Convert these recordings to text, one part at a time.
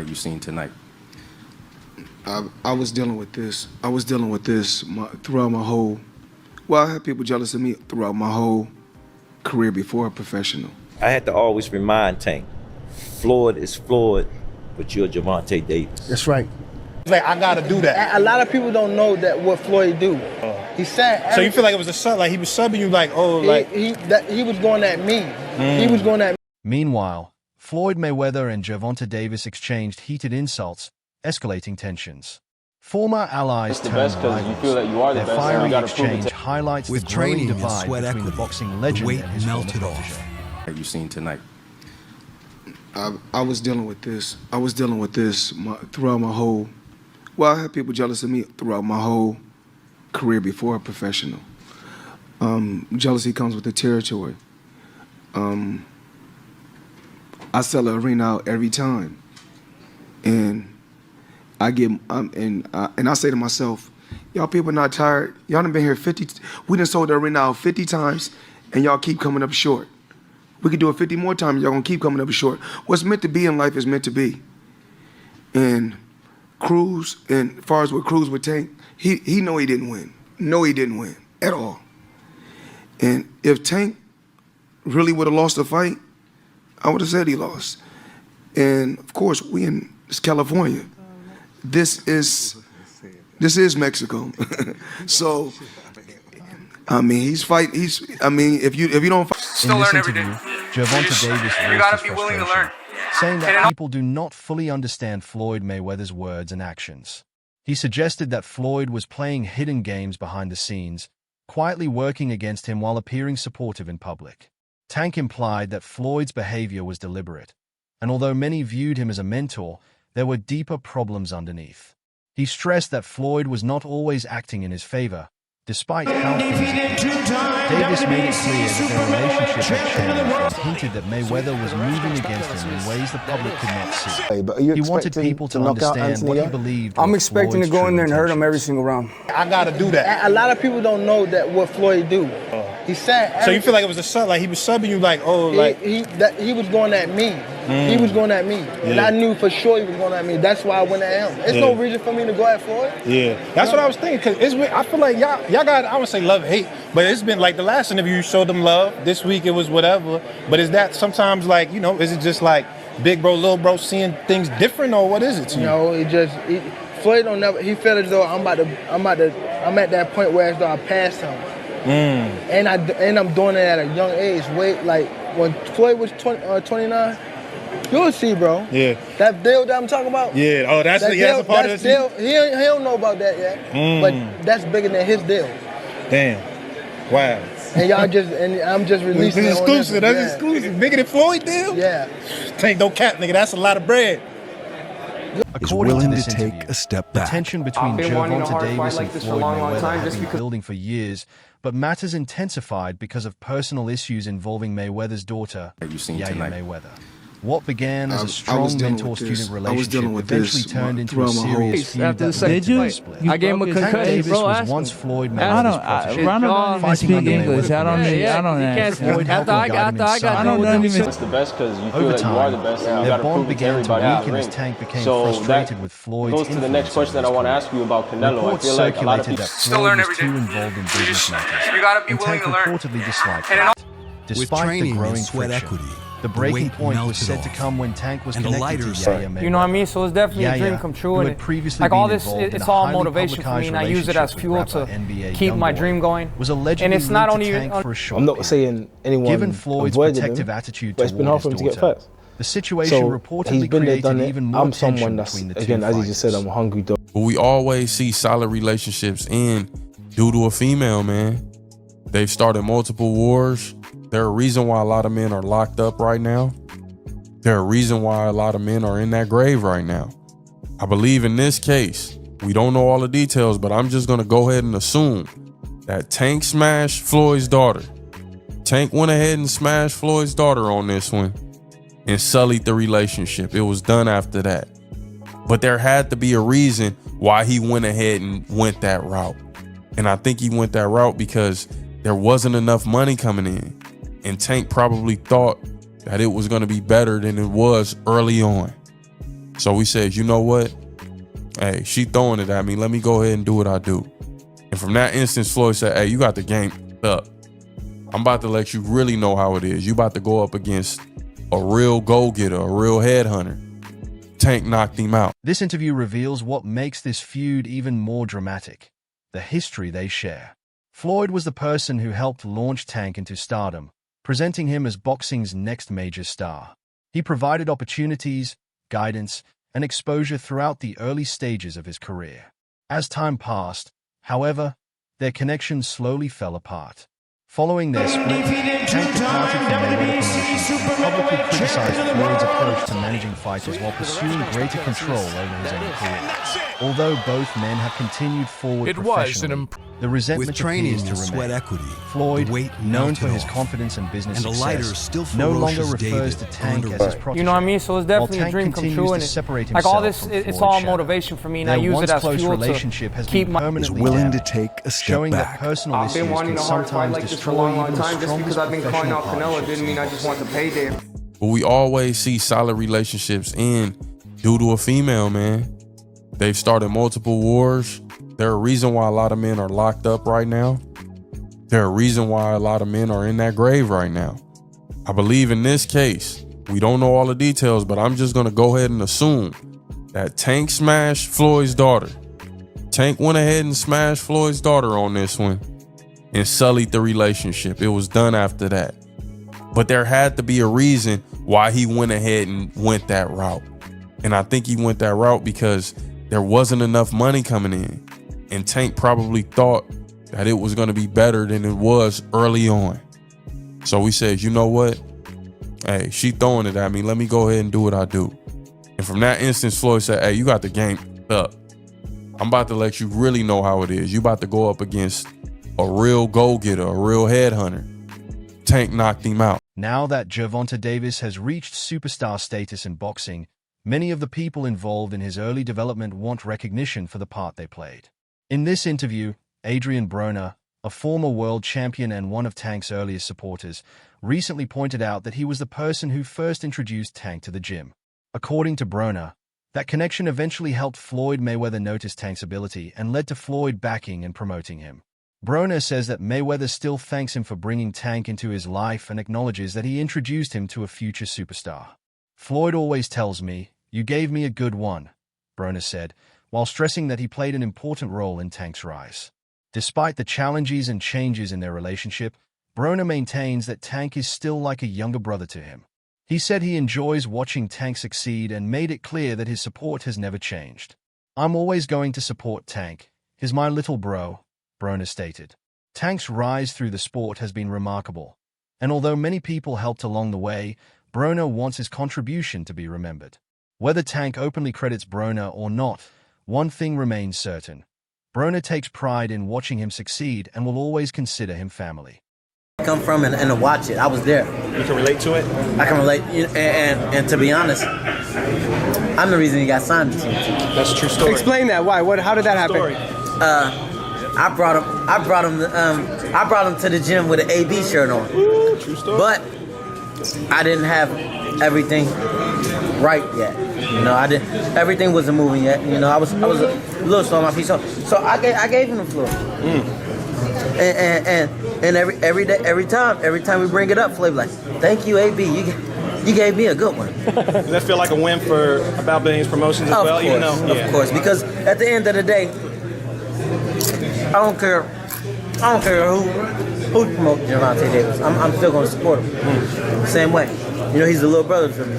Have you seen tonight? I was dealing with this. I was dealing with this throughout my whole. Well, I had people jealous of me throughout my whole career before a professional. I had to always remind Tank, Floyd is Floyd, but you're Gervonta Davis. That's right. Like, I gotta do that. A lot of people don't know that what Floyd do. He said. So you feel like it was a sub, like he was subbing you, like, oh, like he was going at me. He was going at me. Meanwhile, Floyd Mayweather and Gervonta Davis exchanged heated insults, escalating tensions. Former allies turned rivals. You feel that you are the Their best, fiery you gotta exchange prove it. highlights With the growing training and divide sweat between equity, the boxing legend weight and his melted former off. protege. Have you seen tonight? I was dealing with this. I was dealing with this throughout my whole. Well, I had people jealous of me throughout my whole career before a professional. Jealousy comes with the territory. I sell an arena out every time, and I get and I say to myself, y'all people not tired. Y'all done been here 50. We done sold the arena out 50 times, and y'all keep coming up short. We could do it 50 more times. Y'all gonna keep coming up short. What's meant to be in life is meant to be. And Cruz, and as far as what Cruz would take, he know he didn't win. No, he didn't win at all. And if Tank really would have lost the fight, I would have said he lost. And of course, it's California. This is Mexico. So, I mean, if you don't fight. Still learn every day. Gervonta Davis voiced his frustration, saying that people do not fully understand Floyd Mayweather's words and actions. He suggested that Floyd was playing hidden games behind the scenes, quietly working against him while appearing supportive in public. Tank implied that Floyd's behavior was deliberate, and although many viewed him as a mentor, there were deeper problems underneath. He stressed that Floyd was not always acting in his favor, despite how things appeared. Davis made it clear that their relationship had changed and hinted that Mayweather was moving against him in ways the public could not see. But are you He wanted people to understand what he believed. I'm expecting to go in there and hurt him every single round. I gotta do that. A lot of people don't know that what Floyd do. He said. So you feel like it was a sub, like he was subbing you, like, oh, like he was going at me. He was going at me, and I knew for sure he was going at me. That's why I went at him. There's no reason for me to go at Floyd. Yeah, that's what I was thinking. Cause I feel like y'all got, I would say love hate, but it's been like the last interview you showed them love. This week it was whatever. But is that sometimes like, you know, is it just like big bro, little bro seeing things different, or what is it to you? No, Floyd don't never. He felt as though I'm at that point where as though I passed him. And I'm doing it at a young age. Wait, like when Floyd was 29, you'll see, bro. Yeah. That deal that I'm talking about. Yeah. Oh, that's a part of the deal. He don't know about that yet. But that's bigger than his deal. Damn. Wow. And I'm just releasing This is it. exclusive. That's exclusive. Bigger than Floyd deal? Yeah. Tank, don't cap, nigga. That's a lot of bread. According to this to interview, take a step the back. tension between Gervonta Davis and Floyd Mayweather had been building for years, but matters intensified because of personal issues involving Mayweather's daughter, Have you seen Yaya tonight? Mayweather. What began as a I strong was dealing with mentor-student this. I was relationship dealing with eventually this turned into a throughout my whole- serious feud After the that second led to fight, a split. I gave him a Tank concussion. Davis Bro, was ask once him. Floyd I Mayweather's don't protege. even Fighting speak under English. Mayweather I don't permission. ask. Floyd helped him guide him inside. I don't even. It's the best because you feel Over that you are the time, best, and you their gotta bond prove it to began to everybody in the weaken as ring. Tank became So frustrated that with Floyd's goes to the next influence question that I over want to his ask you about Canelo. I Reports feel like a lot of circulated people that Floyd was too involved in business matters, and Tank reportedly disliked that. Despite training the and growing sweat friction, equity, the breaking weight point was melted said to off. come when Tank was And the connected lighter to Yaya Mayweather. You know what I mean? So it's definitely a dream Yaya, come who true. had And previously like all been this, involved in it's a all highly motivation for me, and I use it as publicized fuel relationship to with rapper NBA keep my Youngboy, dream going. was allegedly And it's not linked to only Tank for a short I'm not period. saying anyone Given Floyd's avoided protective him, attitude but it's been hard toward for his him to get daughter, facts. the situation So reportedly he's been there, created done it. even more I'm tension someone that's, between the again, two as you just said, fighters. I'm a hungry dog. But we always see solid relationships end due to a female, man. They've started multiple wars. There's a reason why a lot of men are locked up right now. There's a reason why a lot of men are in that grave right now. I believe in this case, we don't know all the details, but I'm just gonna go ahead and assume that Tank smashed Floyd's daughter. Tank went ahead and smashed Floyd's daughter on this one and sullied the relationship. It was done after that. But there had to be a reason why he went ahead and went that route. And I think he went that route because there wasn't enough money coming in. And Tank probably thought that it was going to be better than it was early on. So we said, you know what? Hey, she throwing it at me. Let me go ahead and do what I do. And from that instance, Floyd said, hey, you got the game up. I'm about to let you really know how it is. You about to go up against a real go-getter, a real headhunter. Tank knocked him out. This interview reveals what makes this feud even more dramatic: the history they share. Floyd was the person who helped launch Tank into stardom, presenting him as boxing's next major star. He provided opportunities, guidance, and exposure throughout the early stages of his career. As time passed, however, their connection slowly fell apart. Following their split, Tank departed from Mayweather Promotions and publicly criticized Floyd's approach to managing fighters while pursuing greater control over his own career. Although both men have continued forward professionally, the resentment appears to remain. Floyd, known for his confidence and business success, no longer refers to Tank as his protege. You know what I mean? So it's definitely a dream come true. And like all this, it's all motivation for me, and I use it as fuel to keep my willing to take a step showing back. That personal issues can sometimes destroy even the strongest just because I've been calling out Canelo didn't mean I just want to pay there. But we always see solid relationships end due to a female, man. They've started multiple wars. They're a reason why a lot of men are locked up right now. They're a reason why a lot of men are in that grave right now. I believe in this case, we don't know all the details, but I'm just gonna go ahead and assume that Tank smashed Floyd's daughter. Tank went ahead and smashed Floyd's daughter on this one and sullied the relationship. It was done after that. But there had to be a reason why he went ahead and went that route. And I think he went that route because there wasn't enough money coming in. And Tank probably thought that it was gonna be better than it was early on. So we said, you know what? Hey, she throwing it at me. Let me go ahead and do what I do. And from that instance, Floyd said, hey, you got the game up. I'm about to let you really know how it is. You about to go up against a real go-getter, a real headhunter. Tank knocked him out. Now that Gervonta Davis has reached superstar status in boxing, many of the people involved in his early development want recognition for the part they played. In this interview, Adrian Broner, a former world champion and one of Tank's earliest supporters, recently pointed out that he was the person who first introduced Tank to the gym. According to Broner, that connection eventually helped Floyd Mayweather notice Tank's ability and led to Floyd backing and promoting him. Broner says that Mayweather still thanks him for bringing Tank into his life and acknowledges that he introduced him to a future superstar. Floyd always tells me, you gave me a good one, Broner said, while stressing that he played an important role in Tank's rise. Despite the challenges and changes in their relationship, Broner maintains that Tank is still like a younger brother to him. He said he enjoys watching Tank succeed and made it clear that his support has never changed. I'm always going to support Tank. He's my little bro, Broner stated. Tank's rise through the sport has been remarkable, and although many people helped along the way, Broner wants his contribution to be remembered. Whether Tank openly credits Broner or not, one thing remains certain. Broner takes pride in watching him succeed and will always consider him family. Come from and to watch it. I was there. You can relate to it? I can relate, and to be honest, I'm the reason he got signed to the team. That's a true story. Explain that. Why? How did that happen? I brought him to the gym with an AB shirt on. Ooh, true story. But I didn't have everything right yet. You know, everything wasn't moving yet. You know, I was a little slow on my feet. So I gave him the floor. And every time we bring it up, Floyd like, thank you, AB. You gave me a good one. Does that feel like a win for About Billions Promotions as well? Even though, of course, because at the end of the day, I don't care who promotes Gervonta Davis. I'm still going to support him. Same way. You know, he's a little brother to me.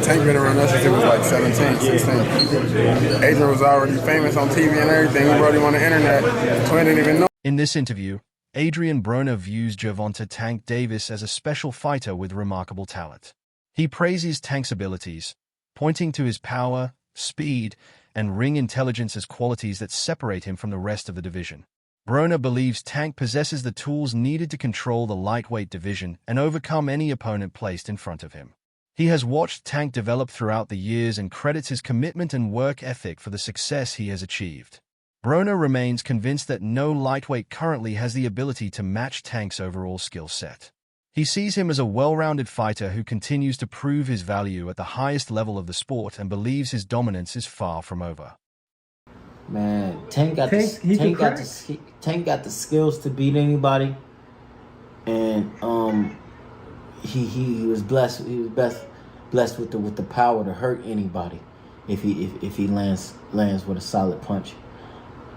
Tank been around us since he was like 17, 16. Adrian was already famous on TV and everything. We wrote him on the internet. Twin didn't even know. In this interview, Adrian Broner views Gervonta Tank Davis as a special fighter with remarkable talent. He praises Tank's abilities, pointing to his power, speed, and ring intelligence as qualities that separate him from the rest of the division. Broner believes Tank possesses the tools needed to control the lightweight division and overcome any opponent placed in front of him. He has watched Tank develop throughout the years and credits his commitment and work ethic for the success he has achieved. Broner remains convinced that no lightweight currently has the ability to match Tank's overall skill set. He sees him as a well-rounded fighter who continues to prove his value at the highest level of the sport and believes his dominance is far from over. Man, Tank got the skills to beat anybody, and he was blessed. He was blessed with the power to hurt anybody if he lands with a solid punch.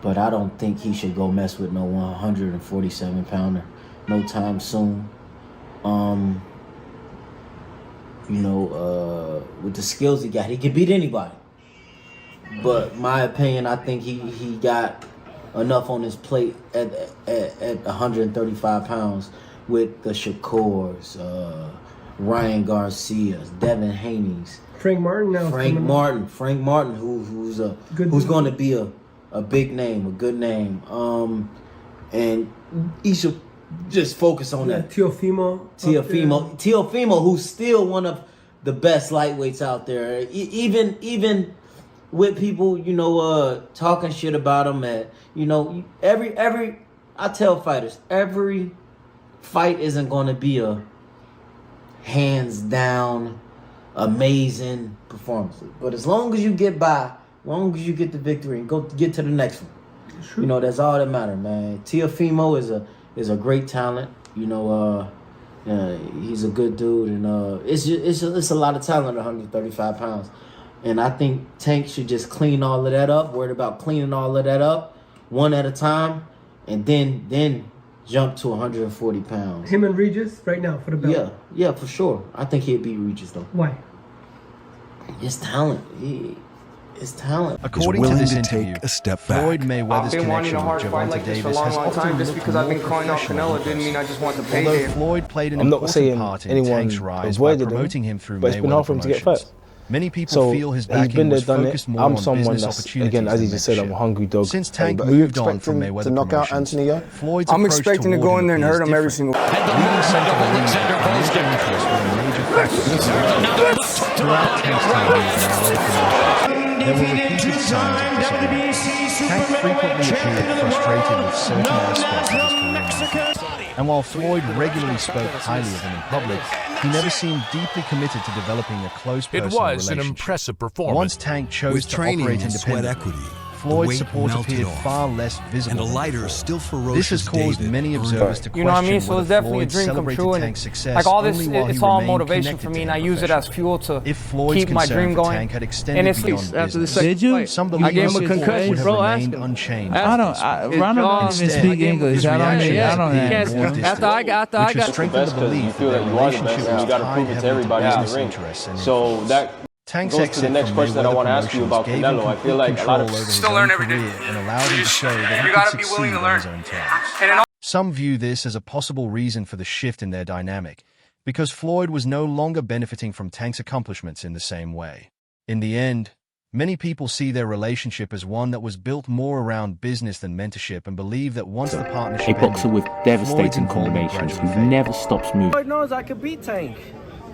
But I don't think he should go mess with no 147 pounder no time soon. With the skills he got, he can beat anybody. But my opinion, I think he got enough on his plate at 135 pounds with the Shakurs, Ryan Garcia's, Devin Haney's, Frank Martin now. Frank Martin, who's going to be a big name, a good name. And he should just focus on that. Teofimo, who's still one of the best lightweights out there. Even with people, talking shit about him I tell fighters, every fight isn't going to be a hands down amazing performance. But as long as you get by, as long as you get the victory and get to the next one, that's all that matters, man. Teofimo is a great talent. He's a good dude, and it's a lot of talent at 135 pounds. And I think Tank should just clean all of that up. Worried about cleaning all of that up one at a time, and then jump to 140 pounds. Him and Regis right now for the belt. Yeah, for sure. I think he'd beat Regis though. Why? His talent. His talent. According to this interview, a step Floyd Mayweather's I've been wanting connection a with hard fight Gervonta like this for a Davis long, has long time. often Just looked because I've been more calling out professional Canelo didn't mean I just want the Although payday. Floyd played an I'm not important saying part in anyone Tank's rise by avoided him, promoting him through but it's been Mayweather hard for him to get Promotions. first. Many people So feel his he's been backing there, was done it. focused more I'm on someone business that's, opportunities again, as he than just said, I'm a mentorship. hungry dog. Since Tank But were you moved on from expecting Mayweather to knock out Promotions, Anthony yet? Floyd's I'm approach expecting to toward go in there and appears hurt him every different. single. Leading center believes that promotional interests were a major factor in his success. Throughout Tank's time in the Promotions, there were repeated signs of disagreement. Tank frequently appeared frustrated with certain aspects of his career. And while Floyd regularly spoke highly of him in public, he never seemed deeply committed to developing a close personal relationship. It was an impressive performance. Once Tank chose to training operate and sweat independently, equity, Floyd's weight support melted appeared off, far less visible and a than lighter, before. still ferocious This has caused David many earned observers to it. question You know what I mean? So whether it's definitely Floyd a dream come celebrated true. And Tank's success like all this, only while he it's all remained motivation connected for to me, him and I use it as fuel to if Floyd's keep my concern dream for going. Tank had extended And it's beyond after the business, second fight. some I believe gave him a his support concussion, would have bro. remained unchanged. Ronald don't even speak English. I don't After I got which has strengthened the belief that their relationship was tied heavily to business interests and So that Tank's goes to the next question that I want to ask you about Canelo. I feel like a lot of still learn every day and allowed him to show that he could succeed on his own terms. Some view this as a possible reason for the shift in their dynamic, because Floyd was no longer benefiting from Tank's accomplishments in the same way. In the end, many people see their relationship as one that was built more around business than mentorship and believe that once the partnership A boxer ended, with devastating Floyd's combinations who involvement never stops moving. Floyd knows I could beat Tank.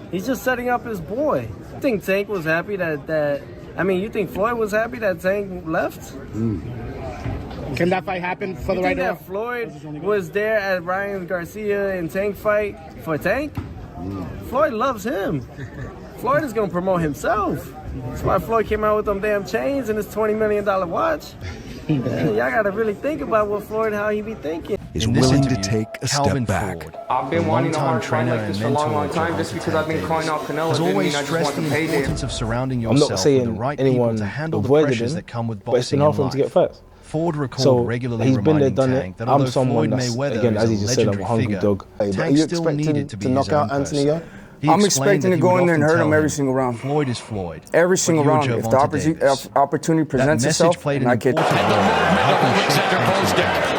He's just setting up his boy. I think Tank was happy you think Floyd was happy that Tank left? Can that fight happen for the right now? Floyd was there at Ryan Garcia and Tank fight for Tank? Floyd loves him. Floyd is going to promote himself. That's why Floyd came out with them damn chains and his $20 million watch. Man, y'all got to really think about what Floyd, how he be thinking. Is willing to take a Calvin step back. Ford, I've been wanting a hard fight trainer like this and for a long, mentor long time. of Just Gervonta because I've been calling out Canelo has didn't always mean I just stressed want the the payday. importance of surrounding I'm not yourself with the saying right people anyone to handle the avoided pressures him, that come with but it's been boxing hard in for him to get life. first. Ford recalled So regularly he's been there, reminding done Tank it. that I'm although someone Floyd that's, Mayweather again, is as a he just said, I'm a legendary hungry figure, dog. But Tank are you still needed expecting to be to his knock own out Anthony person. yet? He I'm explained expecting that to he go would in there and often hurt him tell every single round. Floyd is Floyd. Every but single you're round. If the Gervonta Davis. opportunity That presents message itself, played and an I could. important role in helping shape Tank's career.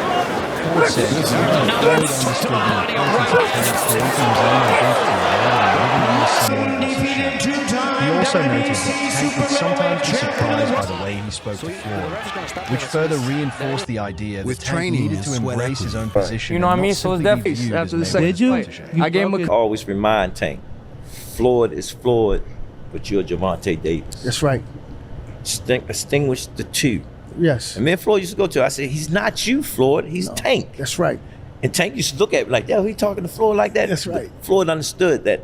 Ford said that Floyd understood the importance of Tank creating his own identity rather than living under someone else's shadow. He also noted that Tank would sometimes be surprised by the way he spoke to Floyd, which further reinforced the idea that Tank needed to embrace his own position. You know what I mean? So it's definitely after the second fight. I gave him a. Always remind Tank, Floyd is Floyd, but you're Gervonta Davis. That's right. Distinguish the two. Yes. And me and Floyd used to go to, I said, he's not you, Floyd, he's Tank. That's right. And Tank used to look at me like, yo, he talking to Floyd like that? That's right. Floyd understood that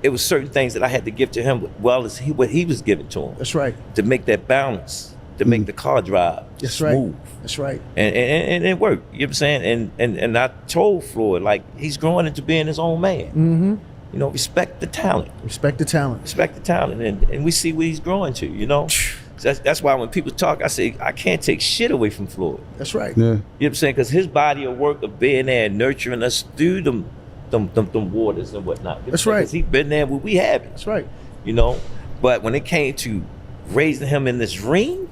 it was certain things that I had to give to him, well as what he was giving to him. That's right. To make that balance, to make the car drive smooth. That's right. And it worked. You know what I'm saying? And I told Floyd, like, he's growing into being his own man. You know, respect the talent. Respect the talent. Respect the talent. And we see what he's growing to, you know? So that's why when people talk, I say, I can't take shit away from Floyd. That's right. You know what I'm saying? Because his body of work of being there and nurturing us through them waters and whatnot. That's right. Because he's been there where we haven't. That's right. You know? But when it came to raising him in this ring,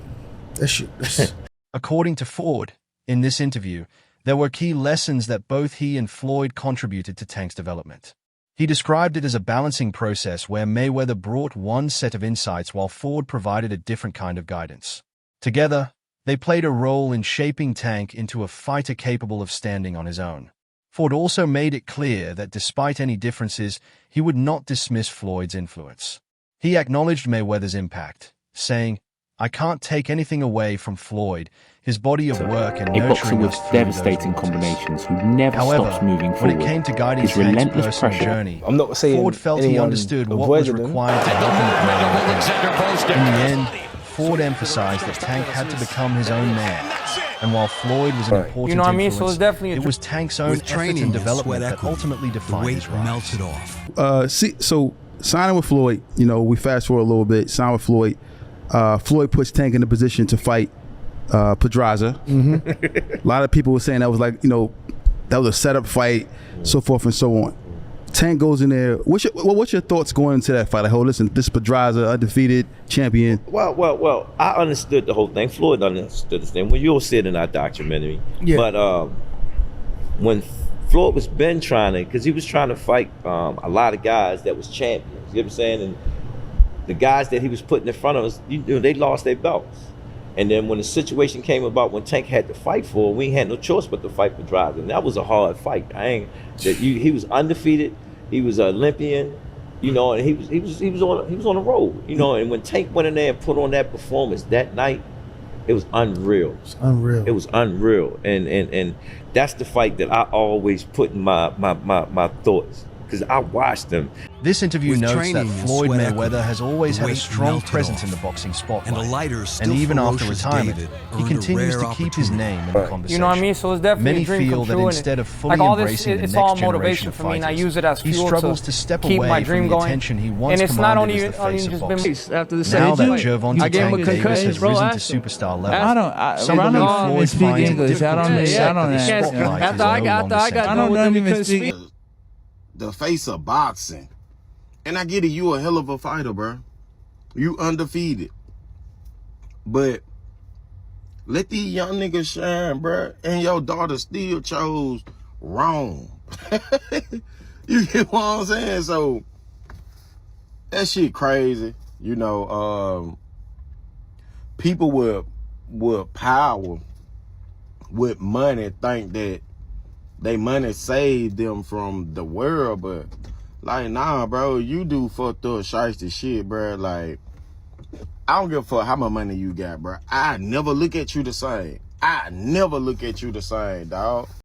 according to Ford, in this interview, there were key lessons that both he and Floyd contributed to Tank's development. He described it as a balancing process where Mayweather brought one set of insights while Ford provided a different kind of guidance. Together, they played a role in shaping Tank into a fighter capable of standing on his own. Ford also made it clear that despite any differences, he would not dismiss Floyd's influence. He acknowledged Mayweather's impact, saying, "I can't take anything away from Floyd, his body of work and nurturing us through devastating those combinations who never However, stops moving forward. when it came to guiding His Tank's relentless personal pressure. journey, I'm not saying Ford felt he anyone understood what was avoided him. required to help him. In the end, Ford emphasized that Tank had to become his own man. And while Floyd was an important You know what I mean? influence, So it's definitely it was Tank's own efforts and development that ultimately defined his rise. melted off. So signing with Floyd, you know, we fast forward a little bit. Sign with Floyd. Floyd puts Tank in a position to fight Pedraza. A lot of people were saying that was like, you know, that was a setup fight, so forth and so on. Tank goes in there. What's your thoughts going into that fight? Like, oh, listen, this Pedraza, undefeated champion. Well, I understood the whole thing. Floyd understood the thing. Well, you'll see it in our documentary. Yeah. But when Floyd was trying to, because he was trying to fight a lot of guys that was champions. You know what I'm saying? And the guys that he was putting in front of us, you know, they lost their belts. And then when the situation came about when Tank had to fight for, we had no choice but to fight Pedraza. And that was a hard fight. He was undefeated. He was an Olympian, you know, and he was on the road, you know. And when Tank went in there and put on that performance that night, it was unreal. It's unreal. It was unreal, and that's the fight that I always put in my thoughts, because I watched them. This interview With notes that training and Floyd sweat Mayweather equity, has always had a weight strong melted presence off, in the boxing spotlight. and a lighter, still even after ferocious retirement, David he earned a continues rare to keep his name in the conversation. You know what I mean? So it's definitely Many a dream feel come that true. instead of fully like all this, embracing the it's next all generation motivation of for me, and I fighters, use it as he fuel struggles to to step keep away my from dream the going. attention he once And it's not commanded only as the face of just boxing. been After the Now that surgery, Gervonta I gave him a Davis concussion, has bro. risen to Ask him. superstar I level, don't. some Ronald believe don't even Floyd speak finds it English. I difficult don't. to I accept don't. that the Ask him. spotlight is After no I longer got centered. I don't even speak. The face of boxing. And I get it, you a hell of a fighter, bro. You undefeated. But let these young niggas shine, bro. And your daughter still chose wrong. You get what I'm saying? So that shit crazy. You know, people with power, with money, think that they money saved them from the world, but like, nah, bro, you do fucked up shiesty shit, bro. Like, I don't give a fuck how much money you got, bro. I never look at you the same. I never look at you the same, dog.